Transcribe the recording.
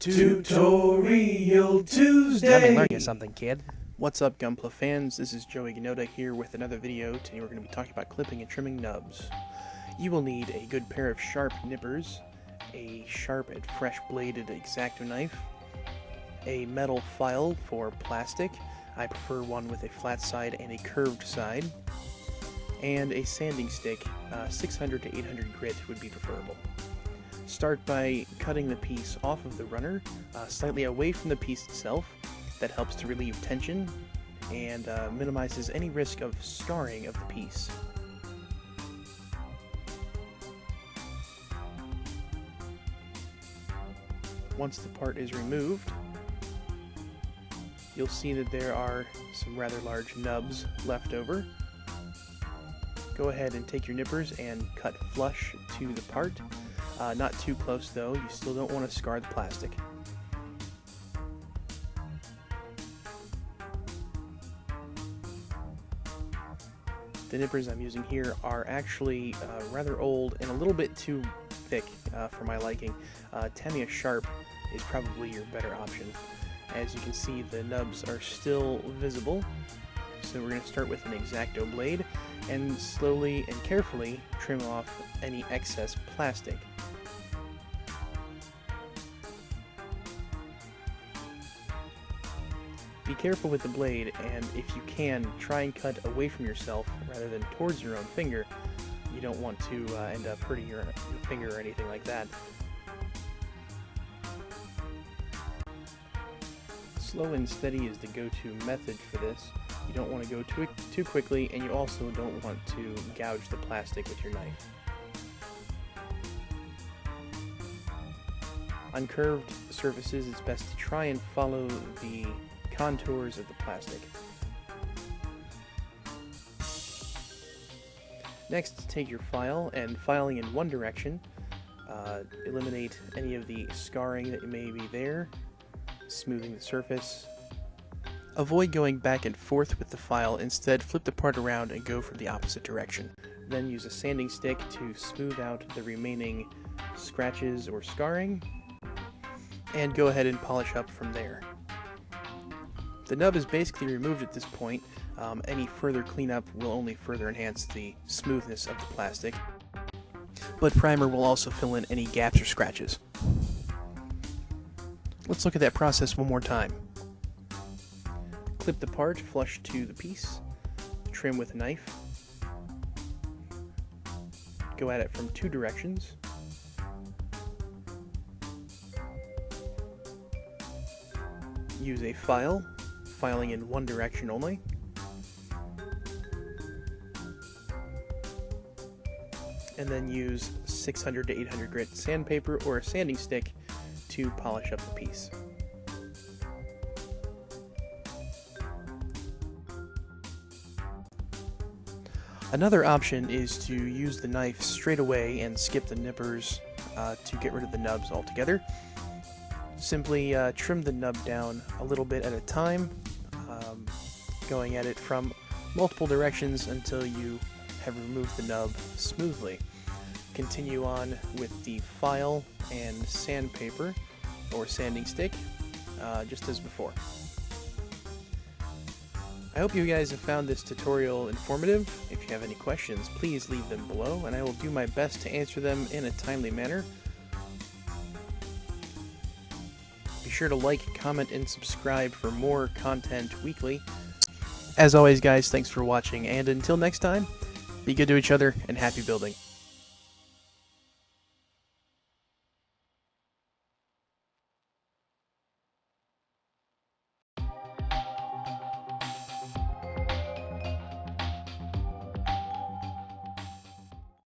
Tutorial Tuesday! Let me learn you something, kid. What's up, Gunpla fans? This is Joey Ganoda here with another video. Today we're going to be talking about clipping and trimming nubs. You will need a good pair of sharp nippers, a sharp and fresh-bladed X-Acto knife, a metal file for plastic. I prefer one with a flat side and a curved side, and a sanding stick. 600 to 800 grit would be preferable. Start by cutting the piece off of the runner, slightly away from the piece itself. That helps to relieve tension and minimizes any risk of scarring of the piece. Once the part is removed, you'll see that there are some rather large nubs left over. Go ahead and take your nippers and cut flush to the part. Not too close though, you still don't want to scar the plastic. The nippers I'm using here are actually rather old and a little bit too thick for my liking. Tamiya Sharp is probably your better option. As you can see, the nubs are still visible, so we're going to start with an X-Acto blade and slowly and carefully trim off any excess plastic. Be careful with the blade, and if you can, try and cut away from yourself rather than towards your own finger. You don't want to end up hurting your finger or anything like that. Slow and steady is the go-to method for this. You don't want to go too quickly, and you also don't want to gouge the plastic with your knife. On curved surfaces, it's best to try and follow the contours of the plastic. Next, take your file and filing in one direction. Eliminate any of the scarring that may be there, smoothing the surface. Avoid going back and forth with the file, instead flip the part around and go from the opposite direction. Then use a sanding stick to smooth out the remaining scratches or scarring, and go ahead and polish up from there. The nub is basically removed at this point. Any further cleanup will only further enhance the smoothness of the plastic, but primer will also fill in any gaps or scratches. Let's look at that process one more time. Clip the part flush to the piece, trim with a knife, go at it from two directions, use a file, filing in one direction only, and then use 600 to 800 grit sandpaper or a sanding stick to polish up the piece. Another option is to use the knife straight away and skip the nippers to get rid of the nubs altogether. Simply trim the nub down a little bit at a time, going at it from multiple directions until you have removed the nub smoothly. Continue on with the file and sandpaper or sanding stick, just as before. I hope you guys have found this tutorial informative. If you have any questions, please leave them below, and I will do my best to answer them in a timely manner. Be sure to like, comment, and subscribe for more content weekly. As always, guys, thanks for watching, and until next time, be good to each other and happy building.